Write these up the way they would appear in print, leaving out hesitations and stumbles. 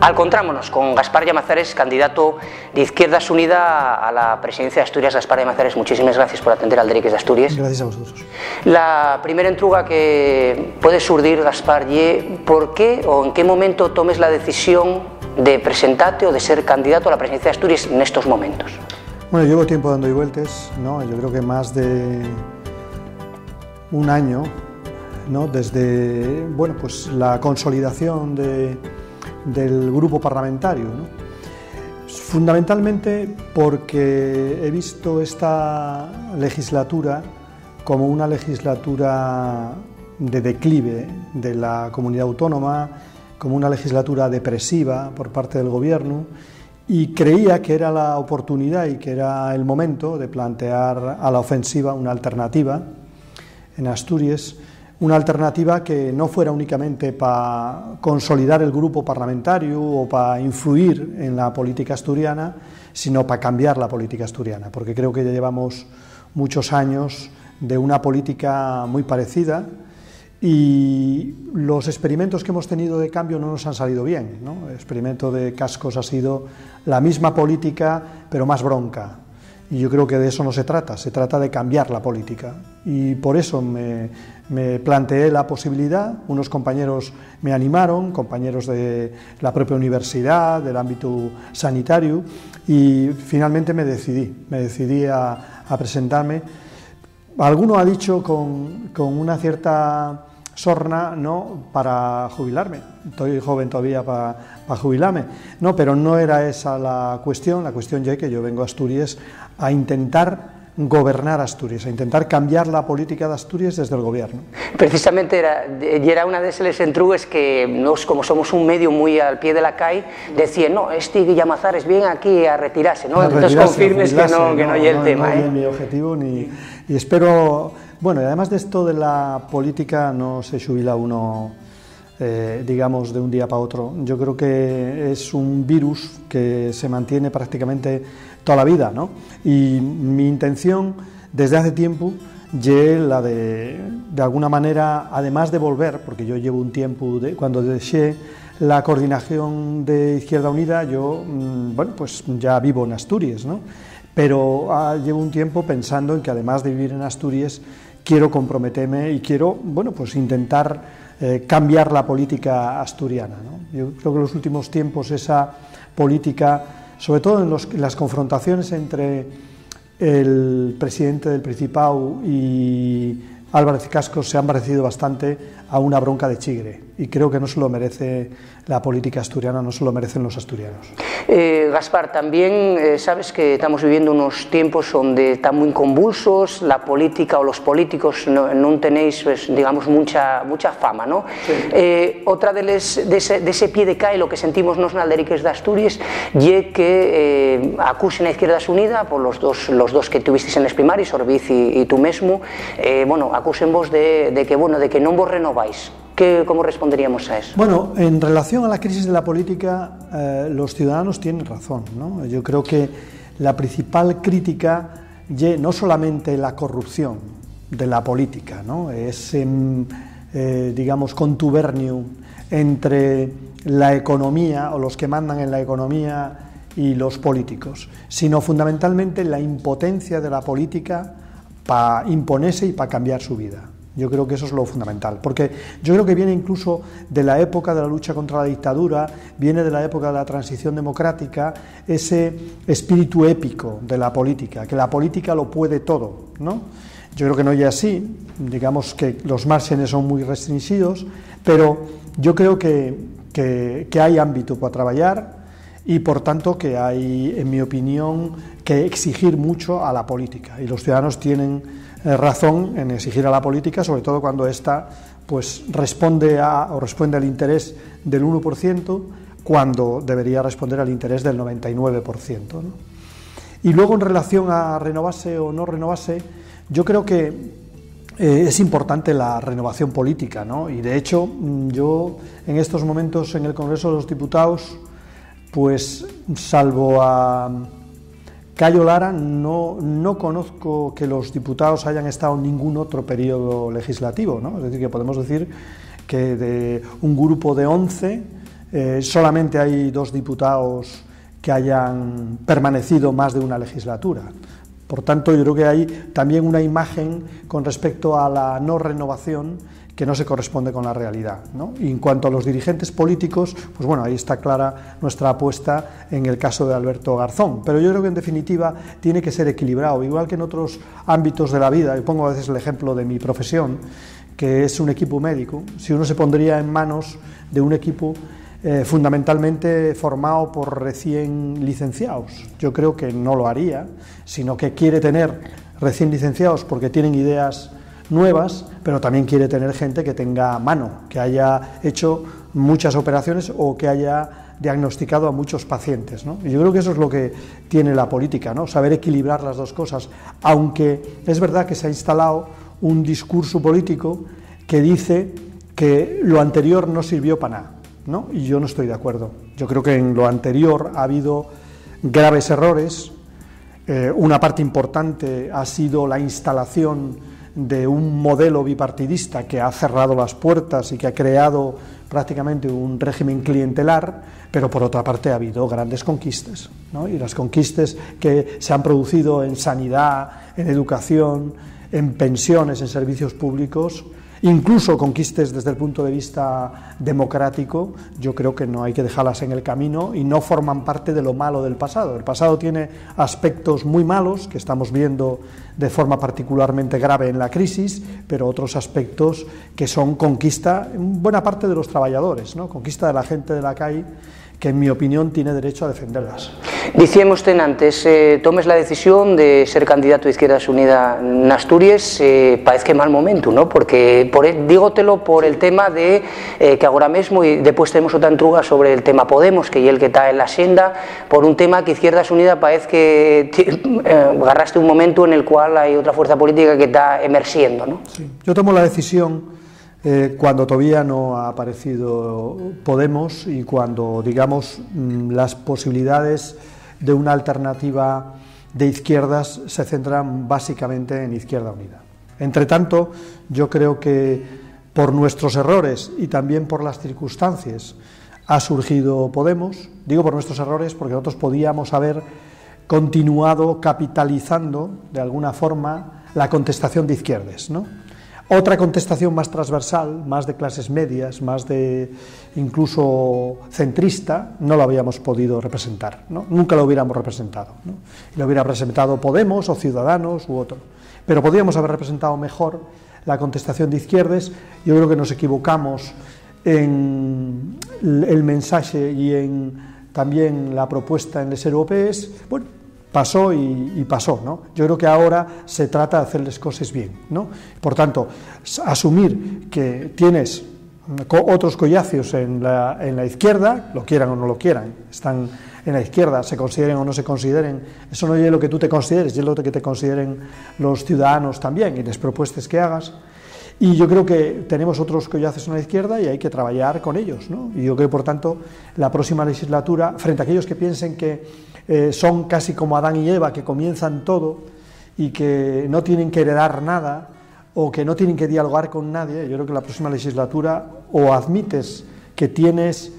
Encontrámonos con Gaspar Llamazares, candidato de Izquierdas Unida a la presidencia de Asturias. Gaspar Llamazares, muchísimas gracias por atender al Dereques de Asturias. Gracias a vosotros. La primera entruga que puede surdir, Gaspar, ¿por qué o en qué momento tomes la decisión de presentarte o de ser candidato a la presidencia de Asturias en estos momentos? Bueno, llevo tiempo dando vueltas, ¿no? Yo creo que más de un año, ¿no? Desde, bueno, pues la consolidación del grupo parlamentario, ¿no? Fundamentalmente porque he visto esta legislatura como una legislatura de declive de la comunidad autónoma, como una legislatura depresiva por parte del gobierno, y creía que era la oportunidad y que era el momento de plantear a la ofensiva una alternativa en Asturias, una alternativa que no fuera únicamente para consolidar el grupo parlamentario o para influir en la política asturiana, sino para cambiar la política asturiana, porque creo que ya llevamos muchos años de una política muy parecida y los experimentos que hemos tenido de cambio no nos han salido bien, ¿no? El experimento de Cascos ha sido la misma política, pero más bronca. Y yo creo que de eso no se trata de cambiar la política. Y por eso me planteé la posibilidad, unos compañeros me animaron, compañeros de la propia universidad, del ámbito sanitario, y finalmente me decidí a presentarme. Alguno ha dicho con una cierta sorna, ¿no?, para jubilarme. Estoy joven todavía para jubilarme. No, pero no era esa la cuestión ya es que yo vengo a Asturias a intentar gobernar Asturias, a intentar cambiar la política de Asturias desde el gobierno. Precisamente era una de esas entrugues que nos, como somos un medio muy al pie de la calle, decían, no, Llamazares viene aquí a retirarse, ¿no? Entonces confirmes que no es el tema. No es mi objetivo, y espero, bueno, y además de esto de la política no se jubila uno, digamos, de un día para otro. Yo creo que es un virus que se mantiene prácticamente toda la vida, ¿no? Y mi intención desde hace tiempo es la de alguna manera, además de volver, porque yo llevo un tiempo, cuando dejé la coordinación de Izquierda Unida, yo, bueno, pues ya vivo en Asturias, ¿no? Pero llevo un tiempo pensando en que además de vivir en Asturias, quiero comprometerme y quiero, bueno, pues intentar cambiar la política asturiana, ¿no? Yo creo que en los últimos tiempos esa política, sobre todo en las confrontaciones entre el presidente del Principado y Álvarez Cascos, se han parecido bastante a una bronca de chigre, y creo que no se lo merece la política asturiana, no se lo merecen los asturianos. Gaspar, también sabes que estamos viviendo unos tiempos donde están muy convulsos, la política o los políticos no tenéis, pues, digamos, mucha fama, ¿no? Sí. Otra de ese pie de calle, lo que sentimos nos Dereques de Asturias, y que acusen a Izquierdas Unida por los dos que tuvisteis en las primarias, Orbiz y tú mismo, bueno, acusen vos de que no vos renováis. ¿Cómo responderíamos a eso? Bueno, en relación a la crisis de la política, los ciudadanos tienen razón, ¿no? Yo creo que la principal crítica no solamente la corrupción de la política, ¿no? Ese, digamos, contubernio entre la economía o los que mandan en la economía y los políticos, sino fundamentalmente la impotencia de la política para imponerse y para cambiar su vida. Yo creo que eso es lo fundamental, porque yo creo que viene incluso de la época de la lucha contra la dictadura, viene de la época de la transición democrática, ese espíritu épico de la política, que la política lo puede todo, ¿no? Yo creo que no es así, digamos que los márgenes son muy restringidos, pero yo creo que hay ámbito para trabajar y, por tanto, que hay, en mi opinión, que exigir mucho a la política, y los ciudadanos tienen razón en exigir a la política, sobre todo cuando ésta, pues, responde al interés del 1%, cuando debería responder al interés del 99%, ¿no? Y luego, en relación a renovarse o no renovarse, yo creo que es importante la renovación política, ¿no? Y de hecho, yo en estos momentos en el Congreso de los Diputados, pues, salvo a Cayo Lara, no conozco que los diputados hayan estado en ningún otro periodo legislativo, ¿no? Es decir, que podemos decir que de un grupo de 11 solamente hay 2 diputados que hayan permanecido más de una legislatura. Por tanto, yo creo que hay también una imagen con respecto a la no renovación que no se corresponde con la realidad, ¿no? Y en cuanto a los dirigentes políticos, pues bueno, ahí está clara nuestra apuesta en el caso de Alberto Garzón, pero yo creo que en definitiva tiene que ser equilibrado, igual que en otros ámbitos de la vida. Yo pongo a veces el ejemplo de mi profesión, que es un equipo médico. Si uno se pondría en manos de un equipo fundamentalmente formado por recién licenciados, yo creo que no lo haría, sino que quiere tener recién licenciados porque tienen ideas nuevas, pero también quiere tener gente que tenga mano, que haya hecho muchas operaciones o que haya diagnosticado a muchos pacientes, ¿no? Y yo creo que eso es lo que tiene la política, ¿no? Saber equilibrar las dos cosas, aunque es verdad que se ha instalado un discurso político que dice que lo anterior no sirvió para nada, ¿no? Y yo no estoy de acuerdo. Yo creo que en lo anterior ha habido graves errores. Una parte importante ha sido la instalación de un modelo bipartidista que ha cerrado las puertas y que ha creado prácticamente un régimen clientelar, pero por otra parte ha habido grandes conquistas, ¿no? Y las conquistas que se han producido en sanidad, en educación, en pensiones, en servicios públicos, incluso conquistas desde el punto de vista democrático, yo creo que no hay que dejarlas en el camino y no forman parte de lo malo del pasado. El pasado tiene aspectos muy malos que estamos viendo de forma particularmente grave en la crisis, pero otros aspectos que son conquista en buena parte de los trabajadores, ¿no? Conquista de la gente de la calle, que en mi opinión tiene derecho a defenderlas. Dicíamos antes, tomes la decisión de ser candidato de Izquierdas Unidas en Asturias, parece que mal momento, ¿no? Porque, dígotelo por el tema de que ahora mismo, y después tenemos otra entruga sobre el tema Podemos, que es el que está en la senda, por un tema que Izquierdas Unidas parece que agarraste un momento en el cual hay otra fuerza política que está emergiendo, ¿no? Sí. Yo tomo la decisión cuando todavía no ha aparecido Podemos y cuando, digamos, las posibilidades de una alternativa de izquierdas se centran básicamente en Izquierda Unida. Entre tanto, yo creo que por nuestros errores y también por las circunstancias ha surgido Podemos. Digo por nuestros errores porque nosotros podíamos haber continuado capitalizando de alguna forma la contestación de izquierdas, ¿no? Otra contestación más transversal, más de clases medias, más de incluso centrista, no la habíamos podido representar, ¿no? Nunca lo hubiéramos representado, ¿no? Y lo hubiera representado Podemos o Ciudadanos u otro. Pero podríamos haber representado mejor la contestación de izquierdas. Yo creo que nos equivocamos en el mensaje y en también la propuesta en les europees. Bueno, pasó y pasó, ¿no? Yo creo que ahora se trata de hacerles cosas bien, ¿no? Por tanto, asumir que tienes otros collacios en la izquierda, lo quieran o no lo quieran, están en la izquierda, se consideren o no se consideren, eso no es lo que tú te consideres, es lo que te consideren los ciudadanos también y las propuestas que hagas. Y yo creo que tenemos otros collaces en la izquierda y hay que trabajar con ellos, ¿no? Y yo creo, por tanto, la próxima legislatura, frente a aquellos que piensen que son casi como Adán y Eva, que comienzan todo y que no tienen que heredar nada o que no tienen que dialogar con nadie, yo creo que la próxima legislatura o admites que tienes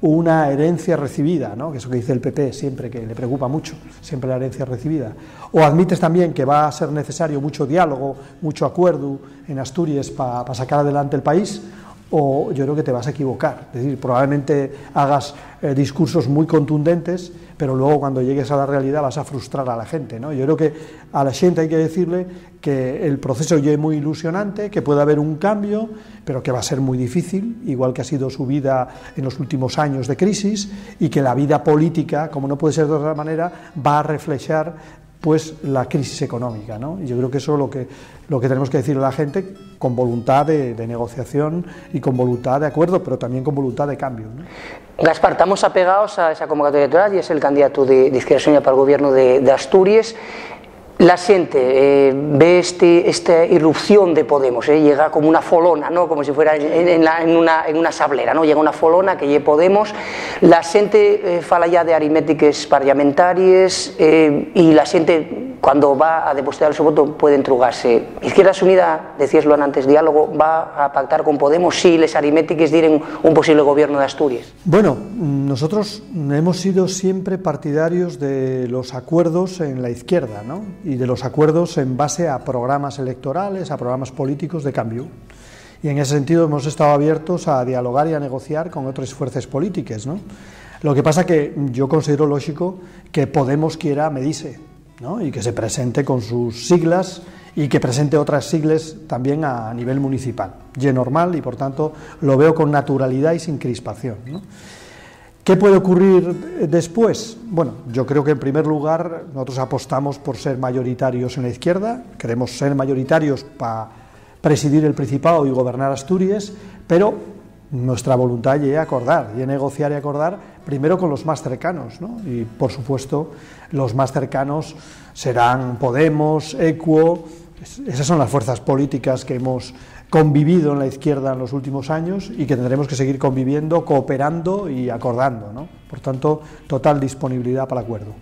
una herencia recibida, ¿no? Que es lo que dice el PP siempre, que le preocupa mucho, siempre la herencia recibida, o admites también que va a ser necesario mucho diálogo, mucho acuerdo en Asturias para sacar adelante el país, o yo creo que te vas a equivocar, es decir, probablemente hagas discursos muy contundentes, pero luego cuando llegues a la realidad vas a frustrar a la gente, ¿no? Yo creo que a la gente hay que decirle que el proceso ya es muy ilusionante, que puede haber un cambio, pero que va a ser muy difícil, igual que ha sido su vida en los últimos años de crisis, y que la vida política, como no puede ser de otra manera, va a reflejar pues la crisis económica, ¿no? Y yo creo que eso es lo que tenemos que decirle a la gente, con voluntad de negociación y con voluntad de acuerdo, pero también con voluntad de cambio, ¿no? Gaspar, estamos apegados a esa convocatoria electoral y es el candidato de Izquierda Unida para el gobierno de Asturias. La gente ve esta irrupción de Podemos, llega como una folona, ¿no? Como si fuera en una sablera, ¿no? Llega una folona que lleva Podemos, la gente fala ya de aritméticas parlamentarias y la gente cuando va a depositar su voto puede entrugarse. Izquierda Unida, decíaslo antes, diálogo, va a pactar con Podemos si les aritmétiques diren un posible gobierno de Asturias. Bueno, nosotros hemos sido siempre partidarios de los acuerdos en la izquierda, ¿no? Y de los acuerdos en base a programas electorales, a programas políticos de cambio. Y en ese sentido hemos estado abiertos a dialogar y a negociar con otras fuerzas políticas, ¿no? Lo que pasa que yo considero lógico que Podemos quiera medirse, ¿no? Y que se presente con sus siglas y que presente otras siglas también a nivel municipal. Y normal, y por tanto lo veo con naturalidad y sin crispación, ¿no? ¿Qué puede ocurrir después? Bueno, yo creo que en primer lugar nosotros apostamos por ser mayoritarios en la izquierda, queremos ser mayoritarios para presidir el Principado y gobernar Asturias, pero nuestra voluntad es acordar, y negociar y acordar primero con los más cercanos, ¿no? Y por supuesto los más cercanos serán Podemos, Equo, esas son las fuerzas políticas que hemos convivido en la izquierda en los últimos años y que tendremos que seguir conviviendo, cooperando y acordando, ¿no? Por tanto, total disponibilidad para el acuerdo.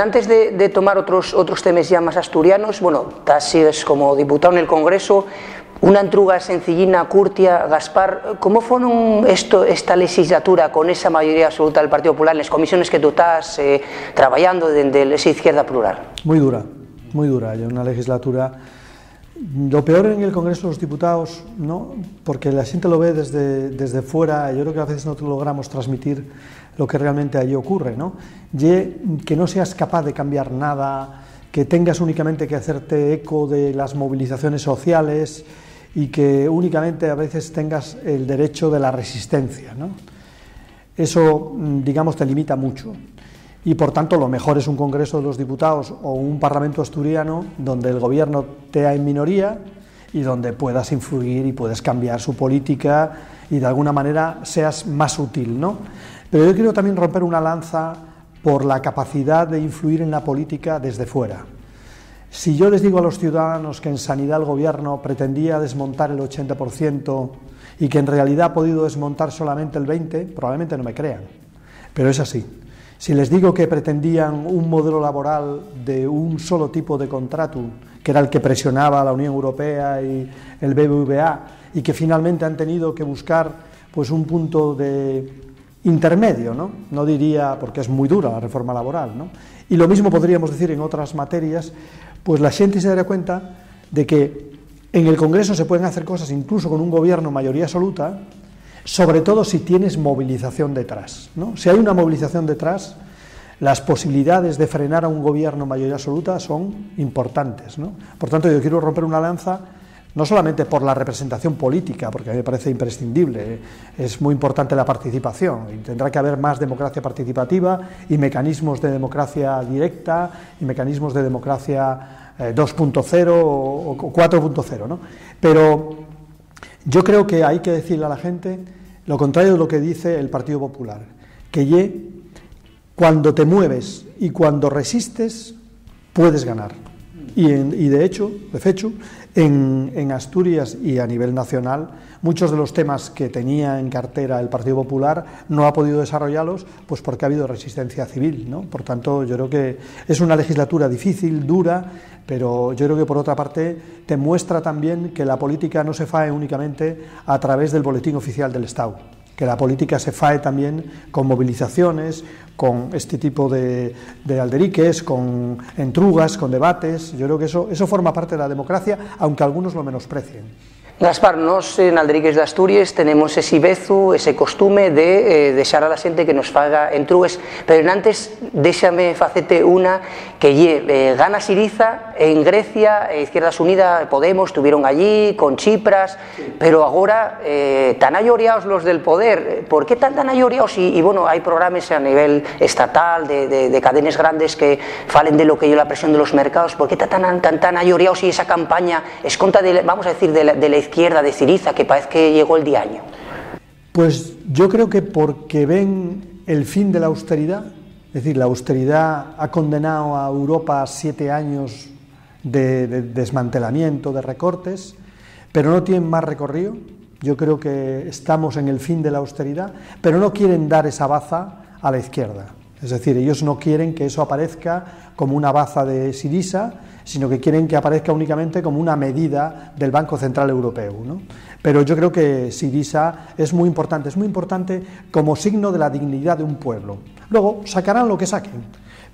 Antes de tomar otros temas ya más asturianos, bueno, sigues como diputado en el Congreso, una entruga sencillina, curtia, Gaspar, ¿cómo fue esta legislatura con esa mayoría absoluta del Partido Popular en las comisiones que tú estás trabajando desde esa izquierda plural? Muy dura, una legislatura. Lo peor en el Congreso de los Diputados, ¿no? Porque la gente lo ve desde fuera, yo creo que a veces no logramos transmitir lo que realmente allí ocurre, ¿no? Y que no seas capaz de cambiar nada, que tengas únicamente que hacerte eco de las movilizaciones sociales y que únicamente a veces tengas el derecho de la resistencia, ¿no? Eso, digamos, te limita mucho. Y por tanto lo mejor es un Congreso de los Diputados o un Parlamento asturiano donde el gobierno esté en minoría y donde puedas influir y puedes cambiar su política y de alguna manera seas más útil, ¿no? Pero yo quiero también romper una lanza por la capacidad de influir en la política desde fuera. Si yo les digo a los ciudadanos que en sanidad el gobierno pretendía desmontar el 80% y que en realidad ha podido desmontar solamente el 20%, probablemente no me crean, pero es así. Si les digo que pretendían un modelo laboral de un solo tipo de contrato, que era el que presionaba a la Unión Europea y el BBVA, y que finalmente han tenido que buscar pues un punto de intermedio, ¿no? No diría, porque es muy dura la reforma laboral, ¿no? Y lo mismo podríamos decir en otras materias, pues la gente se dará cuenta de que en el Congreso se pueden hacer cosas incluso con un gobierno mayoría absoluta, sobre todo si tienes movilización detrás, ¿no? Si hay una movilización detrás, las posibilidades de frenar a un gobierno mayoría absoluta son importantes, ¿no? Por tanto, yo quiero romper una lanza no solamente por la representación política, porque a mí me parece imprescindible, es muy importante la participación, y tendrá que haber más democracia participativa y mecanismos de democracia directa y mecanismos de democracia 2.0 o 4.0, ¿no? Pero yo creo que hay que decirle a la gente lo contrario de lo que dice el Partido Popular, que cuando te mueves y cuando resistes puedes ganar. Y de hecho, en Asturias y a nivel nacional, muchos de los temas que tenía en cartera el Partido Popular no ha podido desarrollarlos pues porque ha habido resistencia civil, ¿no? Por tanto, yo creo que es una legislatura difícil, dura, pero yo creo que por otra parte te muestra también que la política no se fae únicamente a través del boletín oficial del Estado, que la política se fae también con movilizaciones, con este tipo de alderiques, con entrugas, con debates. Yo creo que eso forma parte de la democracia, aunque algunos lo menosprecien. Gaspar, nos en Alderiques de Asturias tenemos ese bezu, ese costume de deixar a la xente que nos faga entrugues, pero antes déxame facete una que gana Siriza en Grecia, Izquierda Unida, Podemos, estuvieron allí con Chipras, pero agora tan ayoreados los del poder. ¿Por qué tan ayoreados? Y bueno, hay programas a nivel estatal de cadenas grandes que falen de lo que yo la presión de los mercados. ¿Por qué tan ayoreados y esa campaña es contra de, vamos a decir, de la izquierda de Siriza, que parece que llegó el diaño? Pues yo creo que porque ven el fin de la austeridad, es decir, la austeridad ha condenado a Europa a 7 años de desmantelamiento, de recortes, pero no tienen más recorrido. Yo creo que estamos en el fin de la austeridad, pero no quieren dar esa baza a la izquierda. Es decir, ellos no quieren que eso aparezca como una baza de Syriza, sino que quieren que aparezca únicamente como una medida del Banco Central Europeo, ¿no? Pero yo creo que Syriza es muy importante como signo de la dignidad de un pueblo. Luego sacarán lo que saquen,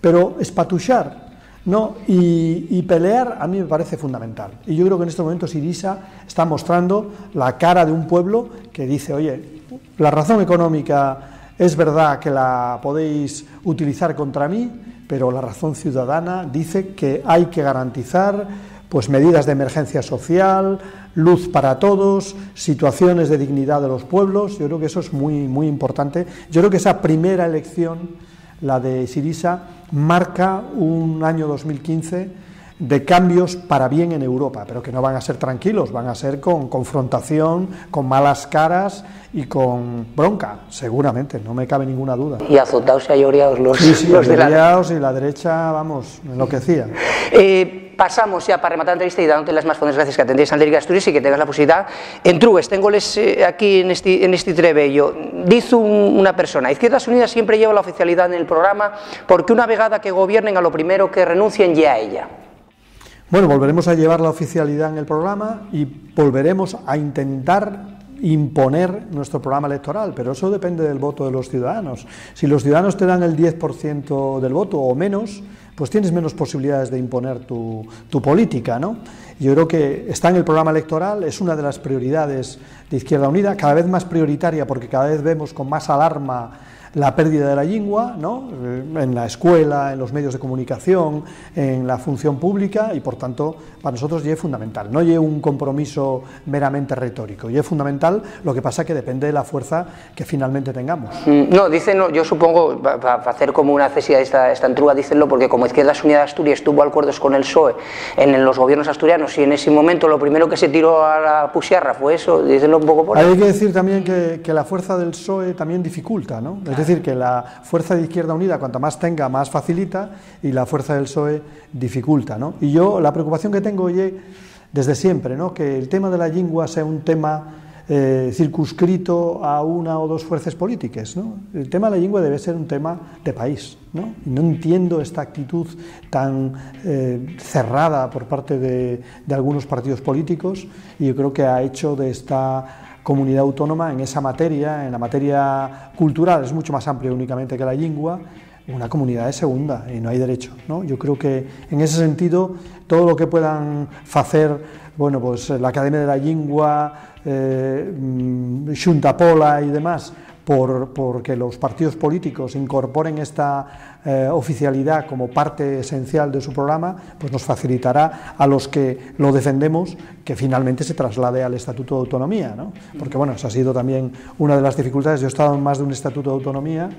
pero espatuchar, ¿no? y pelear a mí me parece fundamental. Y yo creo que en este momento Syriza está mostrando la cara de un pueblo que dice, oye, la razón económica es verdad que la podéis utilizar contra mí, pero la razón ciudadana dice que hay que garantizar pues medidas de emergencia social, luz para todos, situaciones de dignidad de los pueblos. Yo creo que eso es muy, muy importante. Yo creo que esa primera elección, la de Syriza, marca un año 2015 de cambios para bien en Europa, pero que no van a ser tranquilos, van a ser con confrontación, con malas caras y con bronca, seguramente, no me cabe ninguna duda. Y azotados y ayoreados los de la derecha, vamos, enloquecía. Pasamos ya para rematar la entrevista y dándote las más fondas gracias que atendéis a Antelic Asturias y que tengas la posibilidad. En Trues, tengoles aquí en este trebello, dice una persona, Izquierdas Unidas siempre lleva la oficialidad en el programa porque una vegada que gobiernen a lo primero que renuncien ya a ella. Bueno, volveremos a llevar la oficialidad en el programa y volveremos a intentar imponer nuestro programa electoral, pero eso depende del voto de los ciudadanos. Si los ciudadanos te dan el 10% del voto o menos, pues tienes menos posibilidades de imponer tu política, ¿no? Yo creo que está en el programa electoral, es una de las prioridades de Izquierda Unida, cada vez más prioritaria porque cada vez vemos con más alarma la pérdida de la lengua, ¿no? En la escuela, en los medios de comunicación, en la función pública, y por tanto para nosotros ya es fundamental, no es un compromiso meramente retórico, ya es fundamental, lo que pasa que depende de la fuerza que finalmente tengamos. No, dicen, no, yo supongo, para hacer como una cesión esta entrúa, dicenlo porque como Izquierdas Unidas de Asturias tuvo acuerdos con el PSOE en los gobiernos asturianos y en ese momento lo primero que se tiró a la pusiarra fue eso, dicenlo un poco por ahí. Hay que decir también que la fuerza del PSOE también dificulta, ¿no? Es decir, que la fuerza de Izquierda Unida, cuanta más tenga, más facilita, y la fuerza del PSOE dificulta, ¿no? Y yo, la preocupación que tengo desde siempre, ¿no? Que el tema de la lengua sea un tema circunscrito a una o dos fuerzas políticas, ¿no? El tema de la lengua debe ser un tema de país, ¿no? Y no entiendo esta actitud tan cerrada por parte de algunos partidos políticos, y yo creo que ha hecho de esta comunidad autónoma en esa materia, en la materia cultural, es mucho más amplia únicamente que la lengua, una comunidad de segunda y no hay derecho, ¿no? Yo creo que en ese sentido todo lo que puedan hacer, bueno, pues la Academia de la Lengua, Xunta Pola y demás, porque los partidos políticos incorporen esta oficialidad como parte esencial de su programa, pues nos facilitará a los que lo defendemos que finalmente se traslade al Estatuto de Autonomía, ¿no? Porque bueno, esa ha sido también una de las dificultades. Yo he estado en más de un Estatuto de Autonomía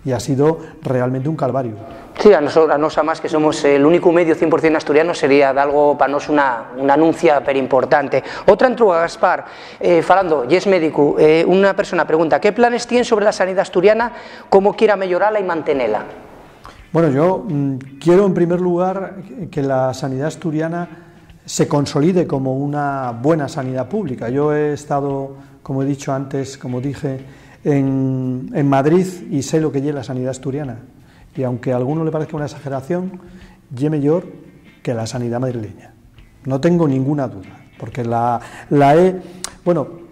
y ha sido realmente un calvario. Sí, a nos más que somos el único medio 100% asturiano sería de algo para nos una anuncia pero importante. Otra entrúa, Gaspar, falando, y es médico, una persona pregunta, ¿qué planes tiene sobre la sanidad asturiana, cómo quiera mejorarla y mantenerla? Bueno, yo quiero en primer lugar que la sanidad asturiana se consolide como una buena sanidad pública. Yo he estado, como he dicho antes, como dije, en Madrid y sé lo que es la sanidad asturiana. Y aunque a alguno le parezca una exageración, es mejor que la sanidad madrileña. No tengo ninguna duda, porque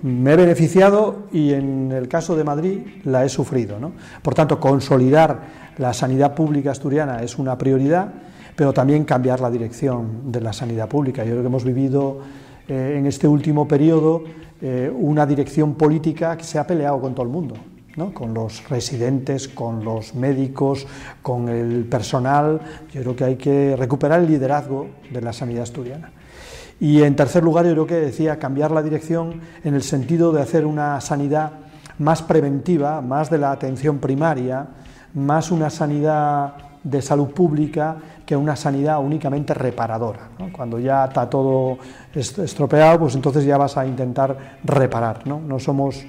me he beneficiado y en el caso de Madrid la he sufrido, ¿no? Por tanto, consolidar la sanidad pública asturiana es una prioridad, pero también cambiar la dirección de la sanidad pública. Yo creo que hemos vivido en este último periodo una dirección política que se ha peleado con todo el mundo, ¿no? Con los residentes, con los médicos, con el personal. Yo creo que hay que recuperar el liderazgo de la sanidad asturiana. Y en tercer lugar, yo creo que decía cambiar la dirección en el sentido de hacer una sanidad más preventiva, más de la atención primaria, más una sanidad de salud pública que una sanidad únicamente reparadora, ¿no? Cuando ya está todo estropeado, pues entonces ya vas a intentar reparar, ¿no? No somos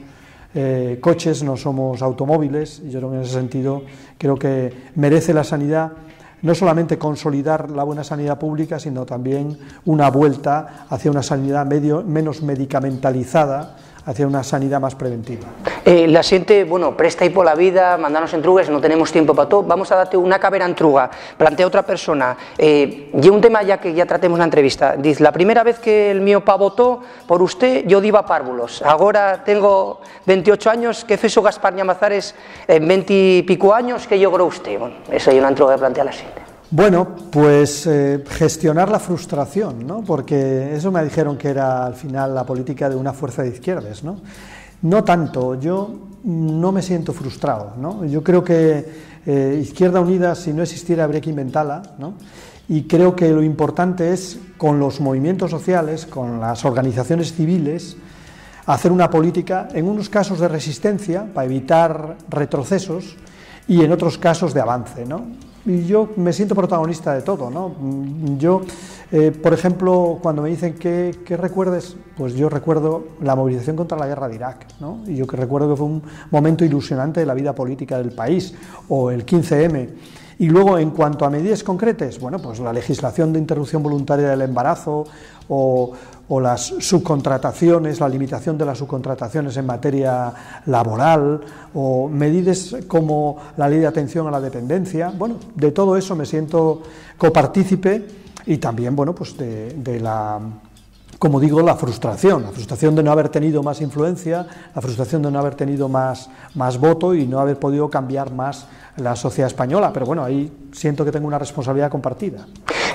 coches, no somos automóviles, y yo creo que en ese sentido creo que merece la sanidad no solamente consolidar la buena sanidad pública, sino también una vuelta hacia una sanidad menos medicamentalizada, hacia una sanidad más preventiva. La xente, bueno, presta aí pola vida, mandanos entrugues, non tenemos tempo para todo, vamos a darte unha cabera entruga, plantea outra persona, e un tema ya que ya tratemos na entrevista, dice, la primera vez que el mío pa votó por usted, yo diba párvulos, agora tengo 28 años, que fexo Gaspar Llamazares en 20 y pico años, que logró usted? Bueno, esa é unha entruga que plantea la xente. Bueno, pues gestionar la frustración, ¿no? Porque eso me dijeron que era al final la política de una fuerza de izquierdas, ¿no? No tanto, yo no me siento frustrado, ¿no? Yo creo que Izquierda Unida, si no existiera, habría que inventarla, ¿no? Y creo que lo importante es, con los movimientos sociales, con las organizaciones civiles, hacer una política, en unos casos de resistencia, para evitar retrocesos, y en otros casos de avance, ¿no? Y yo me siento protagonista de todo, ¿no? Yo, por ejemplo, cuando me dicen ¿qué recuerdes? Pues yo recuerdo la movilización contra la guerra de Irak, ¿no? Y yo que recuerdo que fue un momento ilusionante de la vida política del país, o el 15M. Y luego, en cuanto a medidas concretas, bueno, pues la legislación de interrupción voluntaria del embarazo, o las subcontrataciones, la limitación de las subcontrataciones en materia laboral, o medidas como la ley de atención a la dependencia. Bueno, de todo eso me siento copartícipe, y también, bueno, pues de la, como digo, la frustración de no haber tenido más influencia, la frustración de no haber tenido más voto y no haber podido cambiar más la sociedad española, pero bueno, ahí siento que tengo una responsabilidad compartida.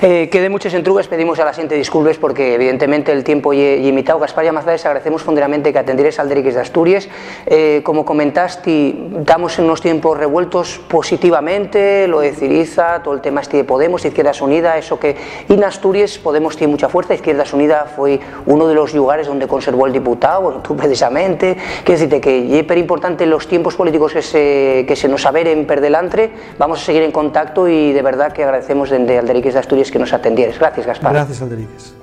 Quede muchas entrugas, pedimos a la xente disculpes porque evidentemente el tiempo lle limitado. Gaspar Llamazares, agradecemos fonderamente que atendieres al Alderiques de Asturias. Como comentaste, estamos en unos tiempos revueltos positivamente, lo de Ciriza, todo el tema de Podemos, Izquierdas Unidas, eso que en Asturias Podemos tiene mucha fuerza, Izquierdas Unidas fue uno de los lugares donde conservó el diputado, bueno, tú precisamente, quiero decirte que es súper importante los tiempos políticos que se nos averen per delante. Vamos a seguir en contacto y de verdad que agradecemos desde Alderiques de Asturias que nos atendieres. Gracias, Gaspar. Gracias, Alderiques.